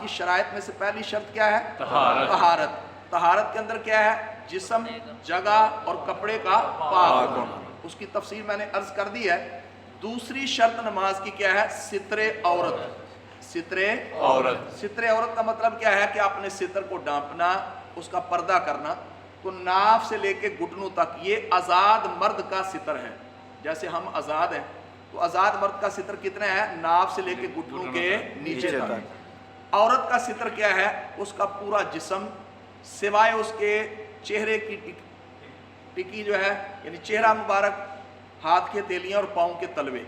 کی شرائط میں سے پہلی شرط کیا ہے؟ طہارت۔ طہارت کے اندر کیا ہے؟ جسم، جگہ اور کپڑے کا پاک ہونا، اس کی تفصیل میں نے عرض کر دی ہے۔ دوسری شرط نماز کی کیا ہے؟ ستر عورت۔ ستر عورت کا مطلب کیا ہے کہ اپنے ستر کو ڈھانپنا، اس کا پردہ کرنا۔ تو ناف سے لے کے گھٹنوں تک یہ آزاد مرد کا ستر ہے۔ جیسے ہم آزاد ہیں تو آزاد مرد کا ستر کتنا ہے؟ ناف سے لے کے گھٹنوں کے نیچے تک۔ عورت کا ستر کیا ہے؟ اس کا پورا جسم سوائے اس کے چہرے کی ٹکی جو ہے، یعنی چہرہ مبارک، ہاتھ کے تیلیاں اور پاؤں کے تلوے،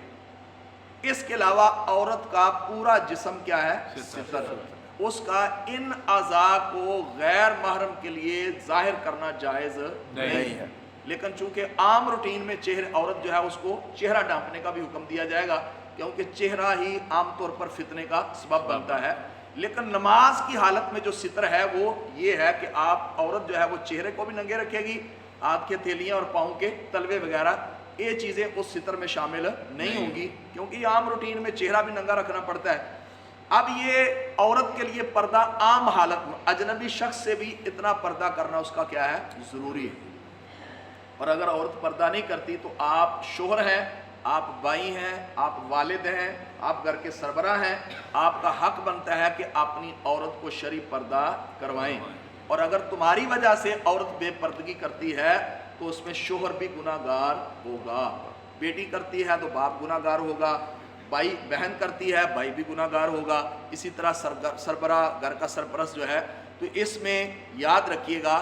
اس کے علاوہ عورت کا پورا جسم کیا ہے؟ ستر۔ اس کا ان اعضاء کو غیر محرم کے لیے ظاہر کرنا جائز نہیں ہے، لیکن چونکہ عام روٹین میں عورت جو ہے اس کو چہرہ ڈھانپنے کا بھی حکم دیا جائے گا، کیونکہ چہرہ ہی عام طور پر فتنے کا سبب بنتا ہے۔ لیکن نماز کی حالت میں جو ستر ہے وہ یہ ہے کہ عورت جو ہے وہ چہرے کو بھی ننگے رکھے گی، ہاتھ کے تھیلیاں اور پاؤں کے تلوے وغیرہ یہ چیزیں اس ستر میں شامل نہیں ہوں گی، کیونکہ یہ عام روٹین میں چہرہ بھی ننگا رکھنا پڑتا ہے۔ اب یہ عورت کے لیے پردہ عام حالت میں اجنبی شخص سے بھی اتنا پردہ کرنا اس کا کیا ہے؟ ضروری ہے۔ اور اگر عورت پردہ نہیں کرتی تو آپ شوہر ہیں، آپ بھائی ہیں، آپ والد ہیں، آپ گھر کے سربراہ ہیں، آپ کا حق بنتا ہے کہ اپنی عورت کو شرعی پردہ کروائیں۔ اور اگر تمہاری وجہ سے عورت بے پردگی کرتی ہے تو اس میں شوہر بھی گناہ گار ہوگا۔ بیٹی کرتی ہے تو باپ گناہ گار ہوگا، بھائی بہن کرتی ہے بھائی بھی گناہ گار ہوگا، اسی طرح سربراہ گھر کا سرپرست جو ہے۔ تو اس میں یاد رکھیے گا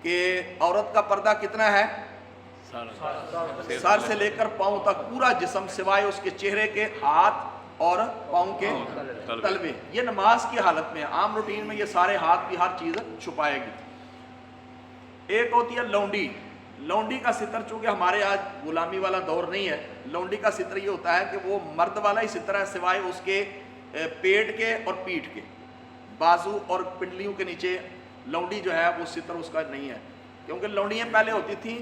کہ عورت کا پردہ کتنا ہے؟ سر سے لے کر پاؤں تک پورا جسم سوائے اس کے چہرے کے، ہاتھ اور پاؤں کے تلوے۔ یہ نماز کی حالت میں، عام روٹین میں یہ سارے ہاتھ کی ہر چیز چھپائے گی۔ ایک ہوتی ہے لونڈی۔ لونڈی کا ستر چونکہ ہمارے آج غلامی والا دور نہیں ہے، لونڈی کا ستر یہ ہوتا ہے کہ وہ مرد والا ہی ستر ہے سوائے اس کے پیٹ کے اور پیٹھ کے، بازو اور پنڈلیوں کے نیچے لونڈی جو ہے وہ ستر اس کا نہیں ہے، کیونکہ لونڈیاں پہلے ہوتی تھیں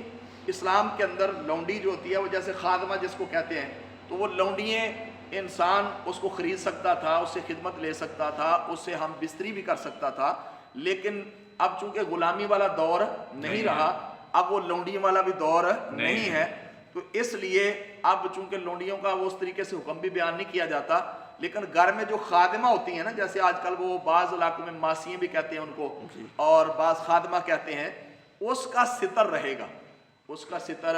اسلام کے اندر۔ لونڈی جو ہوتی ہے وہ جیسے خادمہ جس کو کہتے ہیں، تو وہ لونڈیاں انسان اس کو خرید سکتا تھا، اس سے خدمت لے سکتا تھا، اس سے ہم بستری بھی کر سکتا تھا۔ لیکن اب چونکہ غلامی والا دور نہیں رہا، اب وہ لونڈیوں والا بھی دور نہیں ہے، تو اس لیے اب چونکہ لونڈیوں کا وہ اس طریقے سے حکم بھی بیان نہیں کیا جاتا، لیکن گھر میں جو خادمہ ہوتی ہیں نا، جیسے آج کل وہ بعض علاقوں میں ماسیاں بھی کہتے ہیں ان کو، اور بعض خادمہ کہتے ہیں، اس کا ستر رہے گا۔ اس کا ستر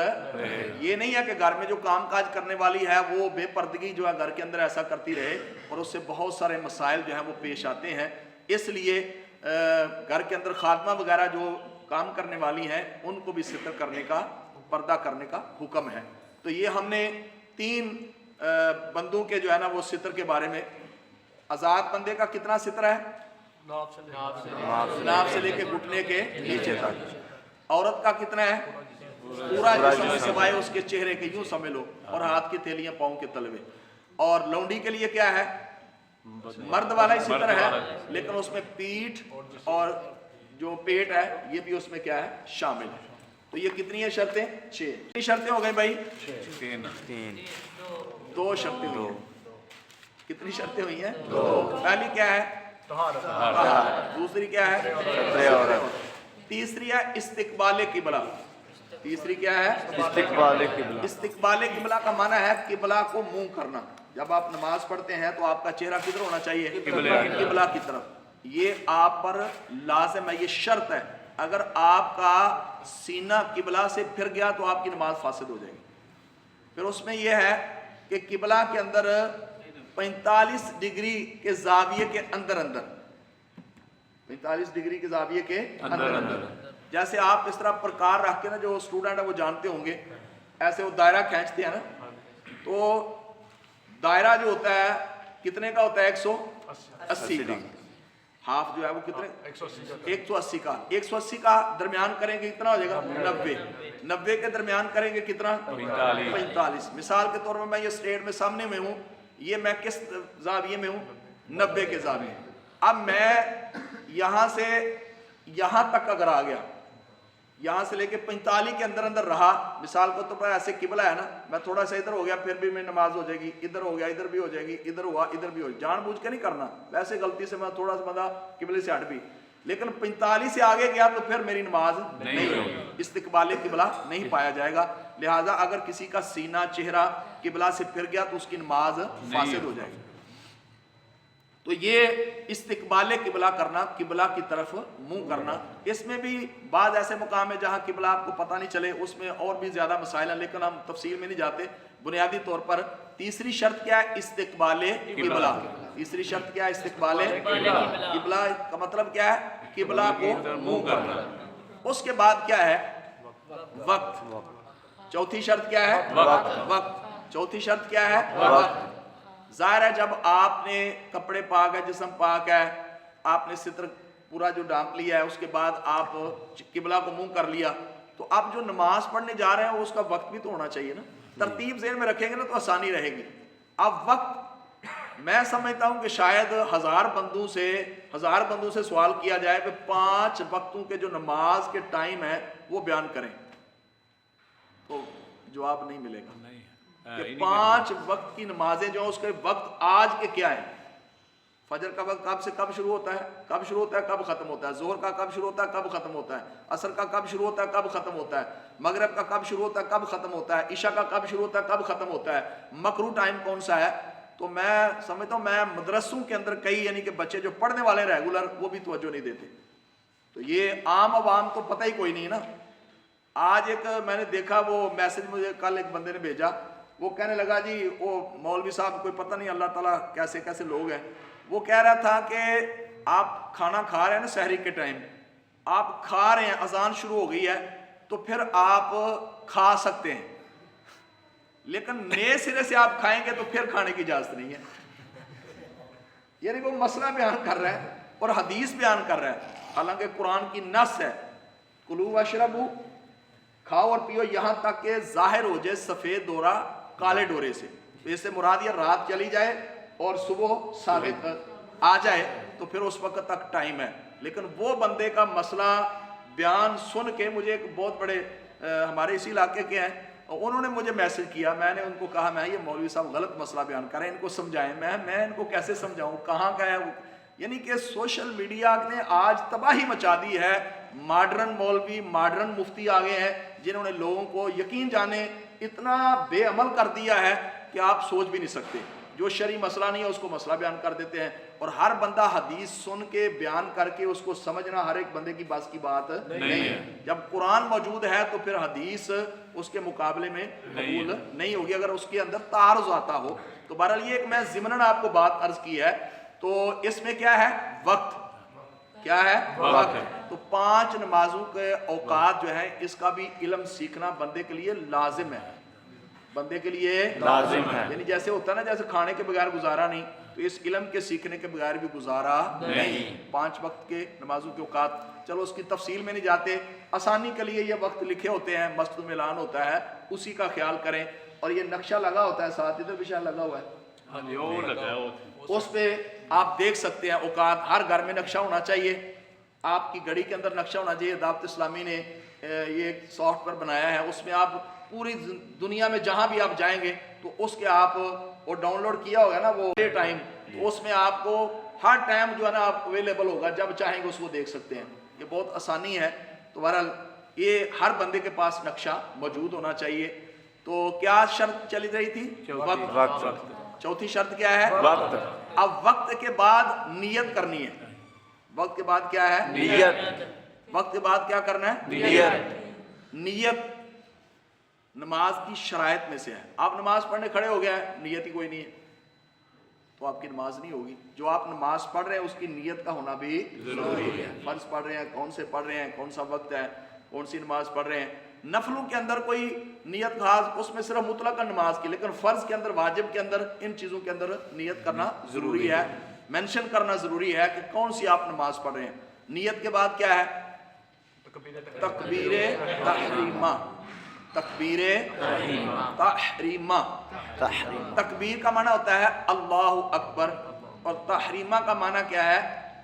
یہ نہیں ہے کہ گھر میں جو کام کاج کرنے والی ہے وہ بے پردگی جو ہے گھر کے اندر ایسا کرتی رہے، اور اس سے بہت سارے مسائل جو ہیں وہ پیش آتے ہیں۔ اس لیے گھر کے اندر خادمہ وغیرہ جو کام کرنے والی ہیں ان کو بھی ستر کرنے کا، پردہ کرنے کا حکم ہے۔ تو یہ ہم نے 3 بندوں کے جو ہے نا وہ ستر کے بارے میں۔ آزاد بندے کا کتنا ستر ہے؟ ناف سے لے کے گھٹنے کے نیچے تک۔ عورت کا کتنا ہے؟ پورا جسم سوائے اس کے چہرے کے، یوں سمجھ لو، اور ہاتھ کی تھیلیاں پاؤں کے تلوے۔ اور لونڈی کے لیے کیا ہے؟ مرد والا ہی ستر ہے، لیکن اس میں پیٹھ اور جو پیٹ ہے یہ بھی اس میں کیا ہے؟ شامل ہے۔ تو یہ کتنی ہیں شرطیں؟ 6۔ کتنی شرطیں ہو گئی بھائی؟ 2 شرطیں ہوئی ہیں۔ کتنی شرطیں ہوئی ہیں؟ 2۔ پہلی کیا ہے؟ طہارت۔ دوسری کیا ہے؟ تیسری ہے استقبال قبلہ۔ تیسری کیا ہے؟ استقبال قبلہ۔ استقبال قبلہ کا معنی ہے قبلہ کو منہ کرنا۔ جب آپ نماز پڑھتے ہیں تو آپ کا چہرہ کدھر ہونا چاہیے؟ قبلہ کی طرف۔ یہ آپ پر لازم ہے، یہ شرط ہے۔ اگر آپ کا سینہ قبلہ سے پھر گیا تو آپ کی نماز فاسد ہو جائے گی۔ پھر اس میں یہ ہے کہ قبلہ کے اندر 45 ڈگری کے زاویے کے اندر 45 ڈگری کے زاویے کے اندر جیسے آپ اس طرح پرکار رکھ کے نا، جو اسٹوڈنٹ ہے وہ جانتے ہوں گے، ایسے وہ دائرہ کھینچتے ہیں نا، تو دائرہ جو ہوتا ہے کتنے کا ہوتا ہے؟ 180 کا۔ ہاف جو ہے وہ کتنے؟ 180 کا۔ 180 کا درمیان کریں گے کتنا ہو جائے گا؟ 90۔ 90 کے درمیان کریں گے کتنا؟ 45۔ مثال کے طور پر میں یہ اسٹیٹ میں سامنے میں ہوں، یہ میں کس زاویے میں ہوں؟ 90 کے زاویے۔ اب میں یہاں سے یہاں تک اگر آ گیا، यहाँ से लेके 45 के अंदर अंदर रहा, मिसाल को तो ऐसे किबला है ना, मैं थोड़ा सा इधर हो गया फिर भी मेरी नमाज हो जाएगी, इधर हो गया इधर भी हो जाएगी, इधर हुआ इधर भी हो, जानबूझ के नहीं करना, वैसे गलती से मैं थोड़ा सा बंदा किबले से हट भी, लेकिन 45 से आगे गया तो फिर मेरी नमाज नहीं होगी, इस्तिकबाल किबला नहीं पाया जाएगा। लिहाजा अगर किसी का सीना चेहरा किबला से फिर गया तो उसकी नमाज फासिद हो जाएगी। तो ये इस्तिकबाल किबला करना, किबला की तरफ मुंह करना, इसमें भी बाद ऐसे मुकाम है जहाँ किबला आपको पता नहीं चले, उसमें और भी ज्यादा मसाइल हैं, लेकिन हम तफसील में नहीं जाते। बुनियादी तौर पर तीसरी शर्त क्या है? इस्तिकबाल किबला। तीसरी शर्त क्या है? इस्तिकबाल किबला का मतलब क्या है? किबला को मुंह करना। उसके बाद क्या है? वक्त। चौथी शर्त क्या है? वक्त। चौथी शर्त क्या है? वक्त। जाहिर है जब आपने कपड़े पाक है, जिस्म पाक है, आपने सित्र पूरा जो ढांप लिया है, उसके बाद आप किबला को मुंह कर लिया, तो आप जो नमाज पढ़ने जा रहे हैं उसका वक्त भी तो होना चाहिए ना। तरतीब ज़हन में रखेंगे ना तो आसानी रहेगी। अब वक्त, मैं समझता हूं कि शायद हजार बंदों से सवाल किया जाए कि 5 वक्तों के जो नमाज के टाइम है वो बयान करें, तो जवाब नहीं मिलेगा कि 5 वक्त की नमाजें जो उसके वक्त आज के क्या है। फजर का वक्त कब से कब शुरू होता है, कब शुरू होता है, कब खत्म होता है। जोहर का कब शुरू होता है, कब खत्म होता है। असर का कब शुरू होता है, कब खत्म होता है। मगरिब का कब शुरू होता है, कब खत्म होता है। इशा का कब शुरू होता है, कब खत्म होता है। मकरू टाइम कौन सा है। तो मैं समझता हूँ, मैं मदरसों के अंदर कई यानी कि बच्चे जो पढ़ने वाले रेगुलर, वो भी तवज्जो नहीं देते। तो ये आम अवाम तो पता ही कोई नहीं ना। आज एक मैंने देखा, वो मैसेज मुझे कल एक बंदे ने भेजा, वो कहने लगा जी वो मौलवी साहब कोई पता नहीं अल्लाह ताला कैसे कैसे लोग हैं, वो कह रहा था कि आप खाना खा रहे हैं ना सहरी के टाइम, आप खा रहे हैं, अजान शुरू हो गई है तो फिर आप खा सकते हैं, लेकिन नए सिरे से आप खाएंगे तो फिर खाने की इजाजत नहीं है। यानी वो मसला बयान कर रहा है और हदीस बयान कर रहा है, हालांकि कुरान की नस है, कुलू वशरबू, खाओ और पियो यहाँ तक के जाहिर हो जाए सफेद डोरा काले डोरे से। तो इससे मुराद ये रात चली जाए और सुबह साबित आ जाए तो फिर उस वक्त तक टाइम है। लेकिन वो बंदे का मसला बयान सुन के मुझे एक बहुत बड़े हमारे इसी इलाके के हैं, उन्होंने मुझे मैसेज किया, मैंने उनको कहा मैं ये मौलवी साहब गलत मसला बयान कर रहे हैं, इनको समझाएं। मैं इनको कैसे समझाऊं, कहाँ का है वो। यानी कि सोशल मीडिया ने आज तबाही मचा दी है। मॉडर्न मौलवी, मॉडर्न मुफ्ती आ गए हैं जिन्होंने लोगों को यकीन जाने इतना बेअमल कर दिया है कि आप सोच भी नहीं सकते। जो शरई मसला नहीं है उसको मसला बयान कर देते हैं, और हर बंदा हदीस सुन के बयान करके उसको समझना हर एक बंदे की बस की बात नहीं है। जब कुरान मौजूद है तो फिर हदीस उसके मुकाबले में कबूल नहीं होगी अगर उसके अंदर तारुज़ आता हो। तो बहरहाल ये एक मैं ज़िमनन आपको बात अर्ज की है। तो इसमें क्या है? वक्त। क्या है? वक्त। तो 5 नमाजों के औकात जो है, इसका भी इल्म सीखना बंदे के लिए लाजिम है, बंदे के लिए लाजिम है। यानी जैसे होता है ना, जैसे खाने के बगैर गुजारा नहीं, तो इस इल्म के सीखने के बगैर भी गुजारा नहीं। 5 वक्त के नमाजों के औकात, चलो उसकी तफसील में नहीं जाते, आसानी के लिए ये वक्त लिखे होते हैं, मस्जिद में ऐलान होता है, उसी का ख्याल करें। और ये नक्शा लगा होता है साथ, इधर भी शायद लगा हुआ है, उस पे आप देख सकते हैं औकात। हर घर में नक्शा होना चाहिए, आपकी घड़ी के अंदर नक्शा होना चाहिए। दावत इस्लामी ने ये एक सॉफ्टवेयर बनाया है, उसमें आप पूरी दुनिया में जहां भी आप जाएंगे तो उसके आप वो डाउनलोड किया होगा ना वो टाइम, तो उसमें आपको हर टाइम जो है ना आप अवेलेबल होगा, जब चाहेंगे उसको देख सकते हैं। ये बहुत आसानी है। तो बहरहाल ये हर बंदे के पास नक्शा मौजूद होना चाहिए। तो क्या शर्त चली रही थी? वक्त। चौथी शर्त क्या है? वक्त। अब वक्त के बाद नियत करनी है। वक्त के बाद क्या है? नियत। वक्त के बाद क्या करना है? नियत। नियत नमाज की शराइत में से है। आप नमाज पढ़ने खड़े हो गए, नियत ही कोई नहीं है तो आपकी नमाज नहीं होगी। जो आप नमाज पढ़ रहे हैं उसकी नियत का होना भी जरूरी है। फर्ज पढ़ रहे हैं, कौन से पढ़ रहे हैं, कौन सा वक्त है, कौन सी नमाज पढ़ रहे हैं। नफलों के अंदर कोई नियत खास, उसमें सिर्फ मुतलक नमाज की, लेकिन फर्ज के अंदर, वाजिब के अंदर, इन चीजों के अंदर नियत करना जरूरी है, मेंशन करना जरूरी है कि कौन सी आप नमाज पढ़ रहे हैं। नियत के बाद क्या है? तकबीरे तहरीमा। तकबीरे तहरीमा। तकबीर का माना होता है अल्लाहु अकबर, और तहरीमा का माना क्या है?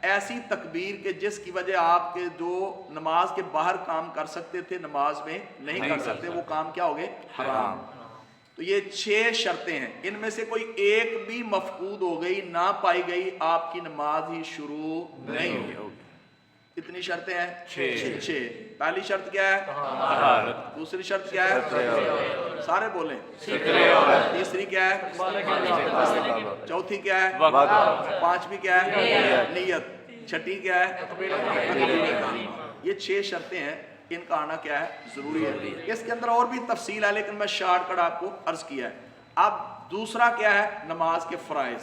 ऐसी तकबीर के जिसकी वजह आपके जो नमाज के बाहर काम कर सकते थे नमाज में नहीं कर सकते, वो काम क्या हो गए? हराम। तो ये 6 शर्तें हैं, इनमें से कोई एक भी मफकूद हो गई, ना पाई गई, आपकी नमाज ही शुरू नहीं होगी। कितनी शर्तें हैं? 6। पहली शर्त क्या है? दूसरी शर्त क्या है? सारे बोलें। तीसरी क्या है? चौथी क्या है? पांचवी क्या है? नियत। छठी क्या है? ये 6 शर्तें हैं, इनका आना क्या है? जरूरी है। इसके अंदर और भी तफसील है, लेकिन मैं शॉर्टकट आपको अर्ज किया है। अब दूसरा क्या है? नमाज के फराइज।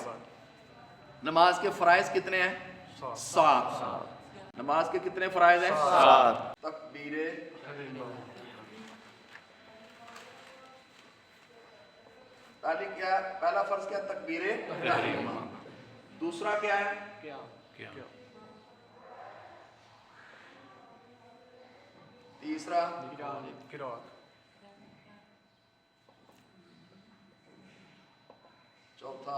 नमाज के फराइज कितने हैं? 7। नमाज के कितने फराइज हैं? 7। तकबीरे पहली क्या है? पहला फर्ज क्या? तकबीरे तहरीमा। दूसरा क्या है? तीसरा चौथा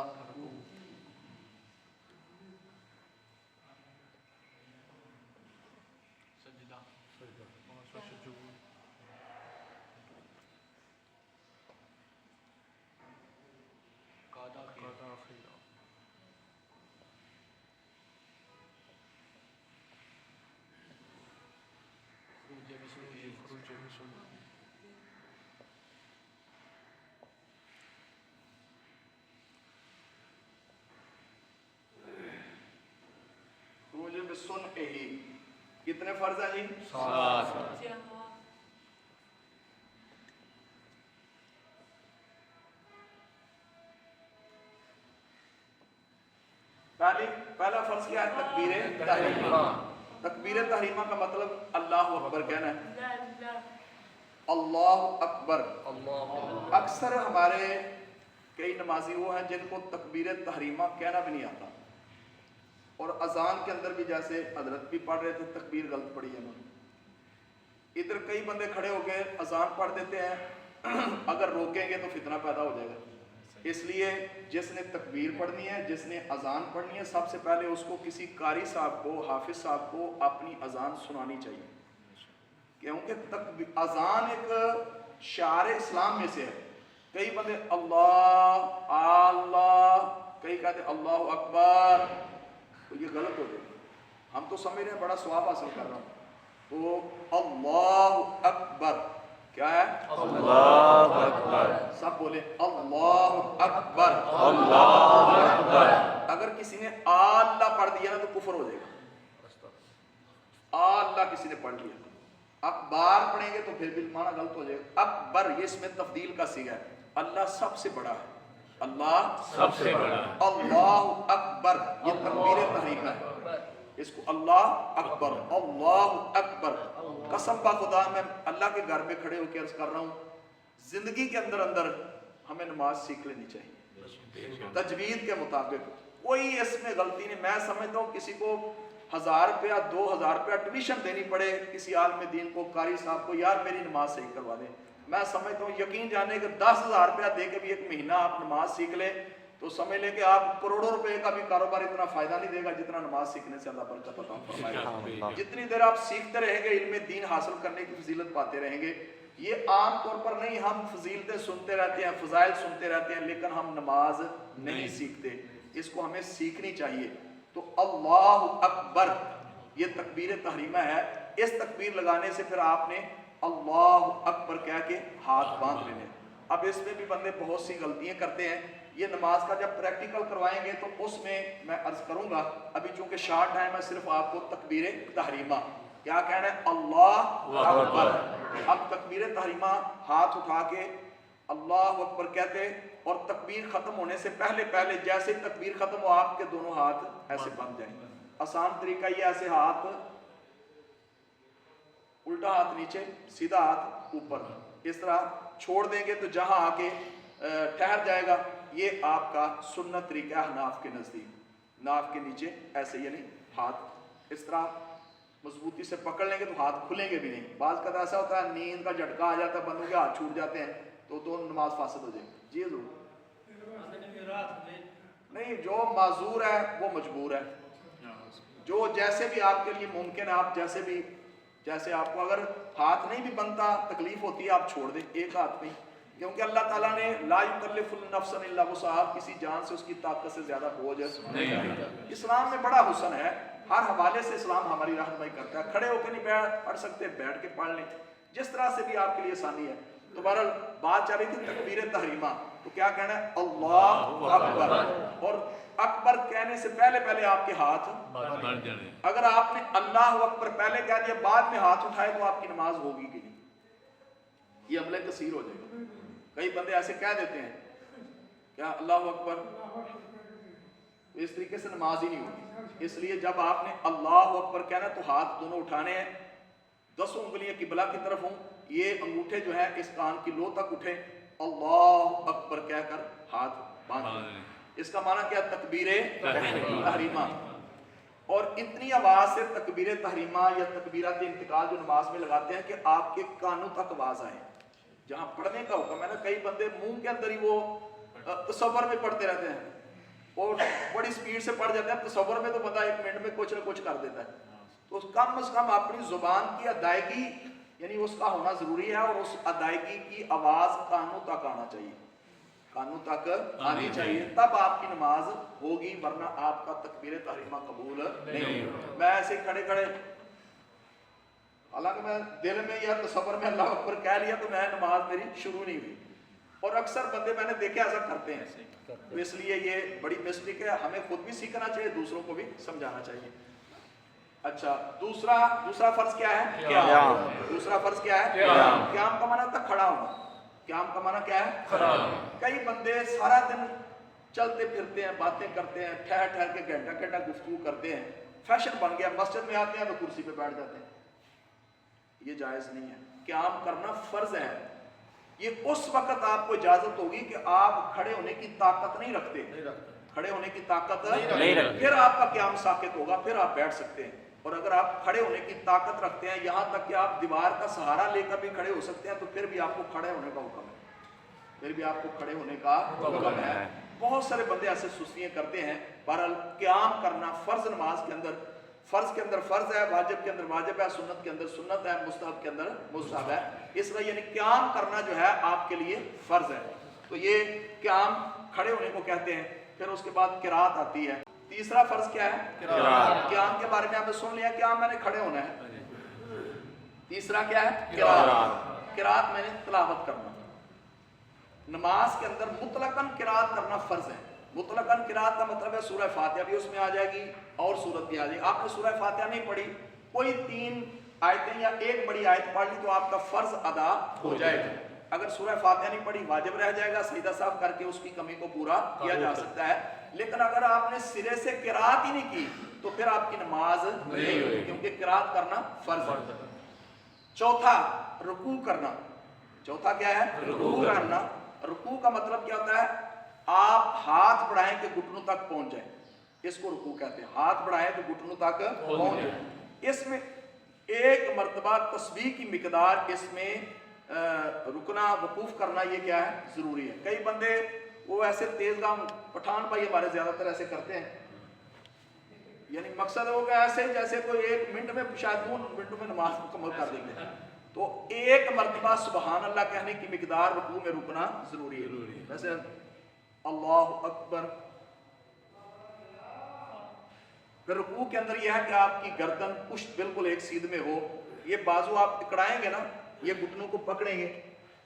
सुन ही। कितने फर्ज हैं जी? 7। पहला फर्ज क्या है? तकबीरे तहरीमा। तकबीरे तहरीमा का मतलब अल्लाह अकबर कहना है। अल्लाह अकबर। अक्सर हमारे कई नमाजी वो हैं जिनको तकबीरे तहरीमा कहना भी नहीं आता, और अजान के अंदर भी जैसे हजरत भी पढ़ रहे थे तकबीर गलत पढ़ी है उन्होंने। इधर कई बंदे खड़े होकर अजान पढ़ देते हैं, अगर रोकेंगे तो फितना पैदा हो जाएगा। इसलिए जिसने तकबीर पढ़नी है, जिसने अजान पढ़नी है, सबसे पहले उसको किसी कारी साहब को, हाफिज साहब को अपनी अजान सुनानी चाहिए, क्योंकि अजान एक शार इस्लाम में से है। कई बंदे अल्लाह अल्लाह, कई कहते अल्लाह अकबर, तो ये गलत हो गया। हम तो समझ रहे हैं बड़ा स्वाब हासिल कर रहा हूँ, तो अल्लाह अकबर क्या है? अल्लाह अकबर। सब बोले अल्लाह अकबर, अल्लाह अकबर। अगर किसी ने अल्लाह पढ़ दिया ना तो कुफर हो जाएगा। अल्लाह किसी ने पढ़ लिया, अकबर पढ़ेंगे तो फिर भी माना गलत हो जाएगा। अकबर ये इसमें तब्दील का सीगा है। अल्लाह सबसे बड़ा है, अल्लाह सबसे बड़ा, अल्लाह अकबर ये तकबीर तहरीमा है। इसको अल्लाह अकबर, अल्लाह अकबर। कसम बा खुदा मैं अल्लाह के घर में खड़े होकर अर्ज कर रहा हूँ, जिंदगी के अंदर अंदर हमें नमाज सीख लेनी चाहिए तजवीद के मुताबिक। कोई इसमें गलती नहीं। मैं समझता हूँ किसी को 1000 रुपया 2000 रुपया ट्यूशन देनी पड़े किसी आलिम दीन को, कारी साहब को, यार मेरी नमाज सही करवा दें, मैं समझता हूँ यकीन जाने कि 10,000 रुपया दे के भी एक महीना आप नमाज सीख ले तो समझ लें कि आप करोड़ों रुपए का भी कारोबार इतना फायदा नहीं देगा जितना नमाज सीखने से अल्लाह बरकत अता फरमाएगा। जितनी देर आप सीखते रहेंगे, इल्म दीन हासिल करने की फजीलत पाते रहेंगे। ये आम तौर पर नहीं, हम फजीलतें सुनते रहते हैं, फजाइल सुनते रहते हैं, लेकिन हम नमाज नहीं सीखते। इसको हमें सीखनी चाहिए। तो अल्लाह अकबर ये तकबीर तहरीमा है। इस तकबीर लगाने से फिर आपने अल्लाह अकबर कह के हाथ बांध लेने। अब इसमें भी बंदे बहुत सी गलतियां करते हैं। ये नमाज का जब प्रैक्टिकल करवाएंगे तो उसमें मैं अर्ज करूंगा, अभी चूंकि शार्ट टाइम है, सिर्फ आपको तकबीर तहरीमा क्या कहना है? अल्लाह अकबर। अब तकबीर तहरीमा हाथ उठा के अल्लाह अकबर कहते, और तकबीर खत्म होने से पहले पहले जैसे तकबीर खत्म हो आपके दोनों हाथ ऐसे बंध जाएंगे। आसान तरीका ये, ऐसे हाथ उल्टा, हाथ नीचे, सीधा हाथ ऊपर, इस तरह छोड़ देंगे तो जहां आके ठहर जाएगा। ये आपका सुन्नत तरीका है नाफ के नजदीक, नाफ के नीचे ऐसे, यानी हाथ इस तरह मजबूती से पकड़ लेंगे तो हाथ खुलेंगे भी नहीं। बाज का ऐसा होता है नींद का झटका आ जाता है, बंदों के हाथ छूट जाते हैं तो दोनों नमाज फासद हो जाएगी। जी जरूर नहीं, जो माजूर है वो मजबूर है, जो जैसे भी आपके लिए मुमकिन है, आप जैसे आपको अगर हाथ नहीं भी बनता, तकलीफ होती है, आप छोड़ दें एक हाथ में, क्योंकि अल्लाह ताला ने ला युकल्लिफु नफ्सन इल्ला वुसअहा, किसी जान से उसकी ताकत से ज्यादा बोझ नहीं। इस्लाम में बड़ा हुस्न है, हर हवाले से इस्लाम हमारी रहनुमाई करता है। खड़े होकर नहीं पढ़ सकते, बैठ के पढ़ लें, जिस तरह से भी आपके लिए आसानी है। तो बहरहाल बात चल रही थी तकबीर तहरीमा, तो क्या कहना है? अल्लाह अकबर। और अकबर कहने से पहले पहले आपके हाथ बढ़ जाने। अगर आपने अल्लाह अकबर पहले कह दिया, बाद में हाथ उठाए, तो आपकी नमाज होगी कि नहीं? ये अमले कसीर हो जाएगा। कई बंदे ऐसे कह देते हैं क्या अल्लाह अकबर, तो इस तरीके से नमाज ही नहीं होगी। इसलिए जब आपने अल्लाह अकबर कहना तो हाथ दोनों उठाने हैं, 10 उंगलियां किबला की तरफ हों, ये अंगूठे जो है इस कान की लो तक उठे, अल्लाह अकबर कहकर हाथ बांध। इसका माना क्या? तकबीर तहरीमा। और इतनी आवाज से तकबीर तहरीमा या तकबीरत इंतकाल जो नमाज में लगाते हैं कि आपके कानों तक आवाज आए। जहां पढ़ने का हुक्म है ना, कई बंदे मुंह के अंदर ही वो तसव्वुर में पढ़ते रहते हैं और बड़ी स्पीड से पढ़ जाते हैं। तसव्वुर में तो बंदा 1 मिनट में कुछ ना कुछ कर देता है। तो कम से कम अपनी जुबान की अदायगी यानी उसका होना जरूरी है, और उस अदायगी की आवाज कानों तक आना चाहिए, कानों तक आनी चाहिए, तब आपकी नमाज होगी, वरना आपका तकबीर तहरीमा कबूल नहीं होगा। मैं ऐसे खड़े खड़े, हालांकि मैं दिल में या तसव्वुर में अल्लाह अकबर कह लिया तो मैं नमाज मेरी शुरू नहीं हुई। और अक्सर बंदे मैंने देखे ऐसा करते हैं, तो इसलिए ये बड़ी मिस्टेक है। हमें खुद भी सीखना चाहिए, दूसरों को भी समझाना चाहिए। अच्छा, दूसरा फर्ज क्या है? क़याम। दूसरा फर्ज क्या है? क़याम का माना था खड़ा होना। क़याम का माना क्या है? खड़ा होना। कई बंदे सारा दिन चलते फिरते हैं, बातें करते हैं, ठहर ठहर के घंटा घंटा गुफ्तगू करते हैं, फैशन बन गया। मस्जिद में आते हैं तो कुर्सी पे बैठ जाते हैं, ये जायज नहीं है। क़याम करना फर्ज है। ये उस वक्त आपको इजाजत होगी कि आप खड़े होने की ताकत नहीं रखते, खड़े होने की ताकत नहीं रखते, फिर आपका क़याम साकित होगा, फिर आप बैठ सकते हैं। और अगर आप खड़े होने की ताकत रखते हैं, यहाँ तक कि आप दीवार का सहारा लेकर भी खड़े हो सकते हैं, तो फिर भी आपको खड़े होने का हुक्म है, फिर भी आपको खड़े होने का हुक्म है। बहुत सारे बंदे ऐसे सुस्तियां करते हैं। बहरहाल क़याम करना फर्ज, नमाज के अंदर फर्ज है, वाजिब के अंदर वाजिब है, सुन्नत के अंदर सुन्नत है, मुस्तहब के अंदर मुस्तहब है। इसलिए यानी क़याम करना जो है आपके लिए फर्ज है। तो ये क़याम खड़े होने को कहते हैं। फिर उसके बाद क़िराअत आती है। तीसरा फर्ज क्या है? क़याम के बारे में आपने सुन लिया, क़याम मैंने खड़े होना है। तीसरा क्या है? क़िराअत। क़िराअत मैंने तिलावत करना। नमाज के अंदर मुतलकन क़िराअत करना फर्ज है। मुतलकन क़िराअत का मतलब है सूरह फातिहा भी उसमें आ जाएगी और सूरत भी आ जाएगी। आपने सूरह फातिहा नहीं पढ़ी, कोई 3 आयतें या एक बड़ी आयत पढ़ ली तो आपका फर्ज अदा हो जाएगा। अगर सूरह फातिहा नहीं पढ़ी वाजिब रह जाएगा, सजदा साफ करके उसकी कमी को पूरा किया जा सकता है। लेकिन अगर आपने सिरे से क़िराअत ही नहीं की तो फिर आपकी नमाज नहीं होगी, क्योंकि क़िराअत करना फर्ज है। चौथा, रुकू करना। चौथा क्या है? रुकू करना। रुकू का मतलब क्या होता है? आप हाथ बढ़ाएं कि घुटनों तक पहुंच जाए, इसको रुकू कहते हैं। हाथ बढ़ाएं तो घुटनों तक पहुंच जाए। इसमें एक मर्तबा तस्बीह की मिकदार, इसमें रुकना, वकूफ करना, ये क्या है? जरूरी है। कई बंदे वो ऐसे तेज गाम, पठान भाई हमारे ज्यादातर ऐसे करते हैं, यानी मकसद होगा ऐसे जैसे कोई 1 मिनट में, शायद 2 मिनटों में नमाज मुकम्मल कर देंगे। तो एक मर्तबा सुबहान अल्लाह कहने की मिकदार रुकू में रुकना जरूरी है। वैसे अल्लाह अकबर। फिर रुकू के अंदर यह है कि आपकी गर्दन पुश्त बिल्कुल एक सीध में हो, ये बाजू आप इकड़ाएंगे ना, ये घुटनों को पकड़ेंगे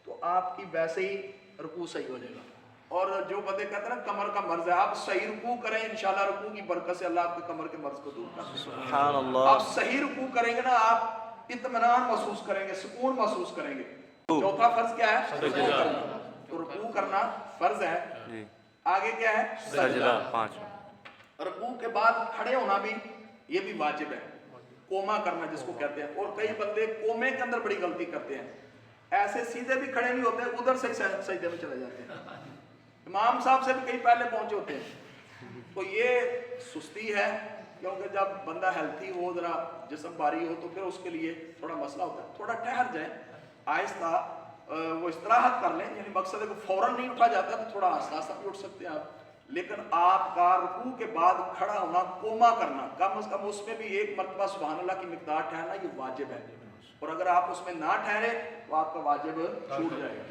तो आपकी वैसे ही रुकू सही हो जाएगा। और जो बंदे कहते हैं ना कमर का मर्ज है, आप सही रुकू करें, इंशाल्लाह रुकू की बरकत से अल्लाह आपके कमर के मर्ज को दूर कर देगा। सुभान अल्लाह। आप सही रुकू करेंगे ना, आप इत्मीनान महसूस करेंगे, सुकून महसूस करेंगे। चौथा फर्ज क्या है? रुकू करना। तो रुकू करना फर्ज है। आगे क्या है? सजदा। 5। रुकू के बाद खड़े होना भी, ये भी वाजिब है। कोमा करना जिसको कहते हैं। और कई बंदे कोमे के अंदर बड़ी गलती करते हैं, ऐसे सीधे भी खड़े नहीं होते, उधर से सजदे में चले जाते हैं। इमाम साहब से भी कहीं पहले पहुंचे होते हैं। तो ये सुस्ती है, क्योंकि जब बंदा हेल्थी हो, जरा जिस्म भारी हो, तो फिर उसके लिए थोड़ा मसला होता है। थोड़ा ठहर जाए, आहिस्ता वो इस्तराहत कर लें, यानी मकसद है कि फौरन नहीं उठा जाता, तो थोड़ा आस्ता आस्ता भी उठ सकते हैं आप। लेकिन आपका रुकू के बाद खड़ा होना, कोमा करना, कम अज कम उसमें भी एक मरतबा सुभान अल्लाह की मिकदार ठहरना ये वाजिब है। और अगर आप उसमें ना ठहरे तो आपका वाजिब छूट जाएगा।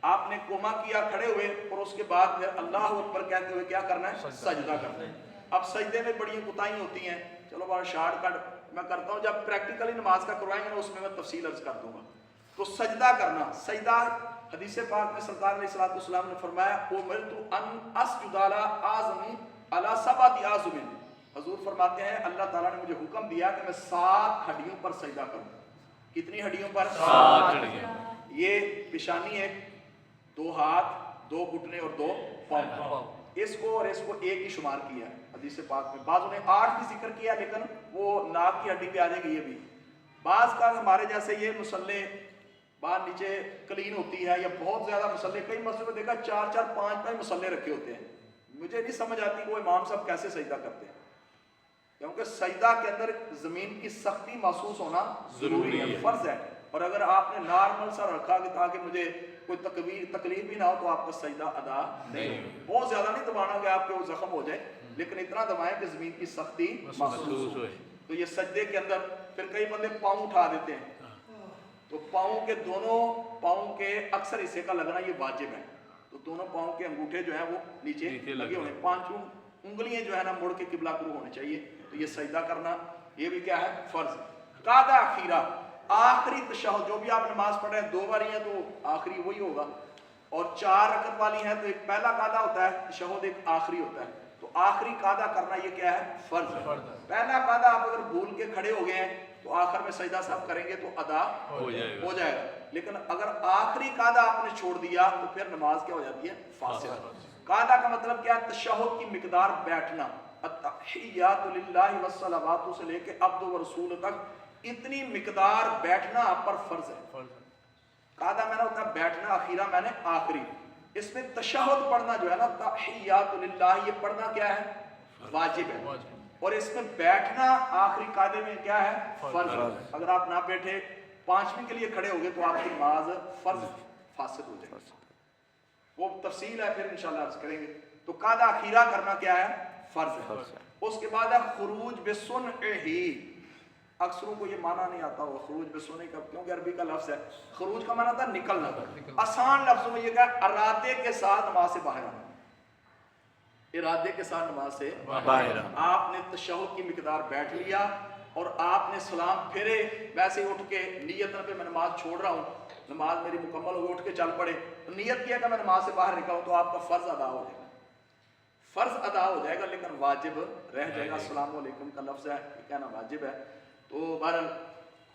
आपने कोमा किया खड़े हुए और उसके बाद फिर अल्लाह अकबर कहते हुए क्या करना है, सजदा करना है। अब सजदे में बड़ी कुताही होती हैं, चलो बड़ा शॉर्टकट मैं करता हूँ, जब प्रैक्टिकली नमाज का करवाएंगे ना उसमें मैं तफसील अर्ज कर दूंगा। तो सजदा करना, सजदा हदीस पाक में सरकार अलैहिस्सलाम ने फरमाया उमिरतु अन अस्जुदा अला आज़मी अला सबअति आज़मिन, हुजूर फरमाते हैं अल्लाह ताला ने मुझे हुक्म दिया कि मैं 7 हड्डियों पर सजदा करूं। कितनी हड्डियों पर? 7 हड्डियां। ये पेशानी है, 2 हाथ, 2 घुटने और 2 पांव, इसको और इसको एक ही शुमार किया है हदीस पाक में। बाज़ ने 8 भी जिक्र किया, लेकिन वो नाक की हड्डी पे आ जाएगी ये भी। बाज़ का हमारे जैसे ये मुसल्ले बाहर नीचे क्लीन होती है, या बहुत ज्यादा मसल्ले, कई मस्जिद में देखा 4-4 5-5 मसल्ले रखे होते हैं। मुझे नहीं समझ आती कि वो इमाम साहब कैसे सजदा करते हैं, क्योंकि सजदा के अंदर जमीन की सख्ती महसूस होना जरूरी है, फर्ज है। और अगर आपने नॉर्मल सा रखा कि ताकि मुझे कोई तकलीफ भी ना हो, तो आपका सजदा अदा नहीं। बहुत ज्यादा नहीं दबाना कि आपके वो जख्म हो जाए, लेकिन इतना दबाएं कि जमीन की सख्ती महसूस हो। तो ये सजदे के अंदर फिर कई बंदे पाँव उठा देते हैं, तो पाँव के दोनों पाँव के अक्सर हिस्से का लगना ये वाजिब है। तो दोनों पाँव के अंगूठे जो है वो नीचे लगे होने, 5 उंगलियां जो है ना मुड़ के किबला की होने चाहिए। तो ये सजदा करना ये भी क्या है, फर्ज। कादा अखीरा, आखिरी तशहुद, जो भी आप नमाज पढ़ रहे हैं 2 बारी है तो आखिरी वही होगा, और 4 रकत वाली है तो एक पहला कादा होता है, तशहुद एक आखिरी होता है। तो आखिरी कादा करना ये क्या है, फर्ज है। पहला कादा आप अगर भूल के खड़े हो गए हैं तो आखिर में सजदा साहब करेंगे तो अदा हो जाएगा। लेकिन अगर आखिरी कादा आपने छोड़ दिया तो फिर नमाज क्या हो जाती है, फासिद। कादा का मतलब क्या है, तशहुद की मिकदार बैठना, अत्तहियातु लिल्लाहि वस्सलावातु से लेके अब्दु व रसूल तक इतनी मिकदार बैठना आप पर फर्ज है। कादा मैंने होता है बैठना, अखीरा मैंने आखिरी। इसमें तशहुद पढ़ना जो है ना, तहियातु लिल्लाहि, ये पढ़ना क्या है, वाजिब है। और इसमें बैठना आखिरी कादे में क्या है, फर्ज है। अगर आप ना बैठे 5वीं के लिए खड़े हो गए तो आपकी नमाज फर्ज फासिद हो जाएगी। वो तफसील है, फिर इंशाल्लाह अर्ज करेंगे। तो कादा अखीरा करना क्या है, फर्ज है। उसके बाद है खुरूज बिसुन्ही। अक्सरों को ये माना नहीं आता होगा खुरूज बिसुन्ही का, क्योंकि अरबी का लफ्ज है। खुरूज का माना था निकलना, आसान लफ्जों में ये क्या, इरादे के साथ नमाज से बाहर आना, इरादे के साथ नमाज से बाहर। आपने तशहुद की मिकदार बैठ लिया और आपने सलाम फेरे, वैसे उठ के नियत पे मैं नमाज छोड़ रहा हूँ, नमाज मेरी मुकम्मल हो गई, उठ के चल पड़े, तो नियत किया कि मैं नमाज से बाहर निकलूँ, तो आपका फर्ज अदा हो जाएगा, फर्ज अदा हो जाएगा, लेकिन वाजिब रह जाएगा। अस्सलाम वालेकुम का लफ्ज है, ये कहना वाजिब है। तो बहरहाल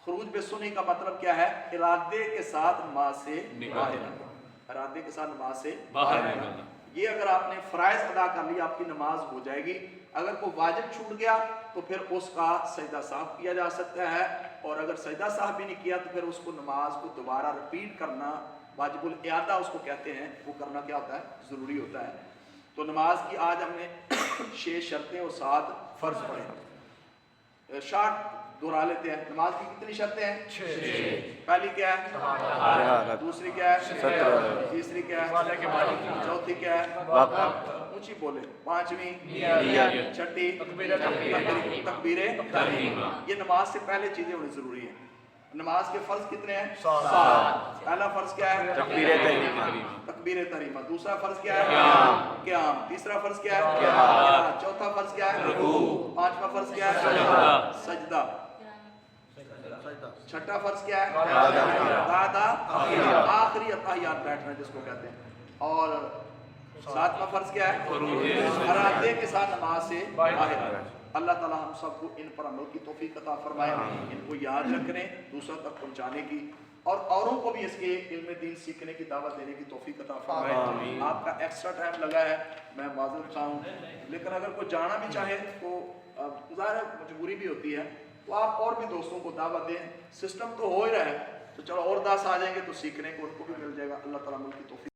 खुरूज बिसुन्ही का मतलब क्या है, इरादे के साथ नमाज से बाहर आना, इरादे के साथ नमाज से बाहर आना। ये अगर आपने फराइज अदा कर लिया आपकी नमाज हो जाएगी। अगर कोई वाजिब छूट गया तो फिर उसका सजदा साहब किया जा सकता है, और अगर सजदा साहब भी नहीं किया तो फिर उसको नमाज को दोबारा रिपीट करना, वाजिबुल इआदा उसको कहते हैं, वो करना क्या होता है, ज़रूरी होता है। तो नमाज की आज हमने 6 शर्तें और 7 फर्ज पढ़े। शार्ट दोहरा लेते हैं। नमाज की कितनी शर्तें हैं, 6। पहली क्या है, दूसरी क्या है, तीसरी क्या है, चौथी क्या है, ऊंची बोले, 5वीं, छठी तकबीरे तहरीमा। ये नमाज से पहले चीजें होनी जरूरी है। नमाज के फर्ज कितने हैं, 7। पहला फर्ज क्या है, तकबीरे तहरीमा। दूसरा फर्ज क्या है, क़याम। तीसरा फर्ज क्या है, चौथा फर्ज क्या है, रुकू। 5वां फर्ज क्या है, सजदा। छठा फर्ज क्या है, कादा आखिरी अत्तहियात बैठना जिसको कहते हैं। और 7वां फर्ज क्या है, इरादे के साथ नमाज से बाहर। अल्लाह ताला हम सबको इन पर अमल की तौफीक अता फरमाए, इनको याद रखने, दूसरों तक पहुंचाने की, और औरों को भी इसके इल्म दीन सीखने की दावत देने की तौफीक अता फरमाए। आपका एक्स्ट्रा टाइम लगा है, मैं माज़रत चाहूँ, लेकिन अगर कोई जाना भी चाहे तो ज़ाहिर है मजबूरी भी होती है, तो आप और भी दोस्तों को दावत दें। सिस्टम तो हो ही रहा है, तो चलो और 10 आ जाएंगे तो सीखने को उनको भी मिल जाएगा। अल्लाह ताला अमल की तौफीक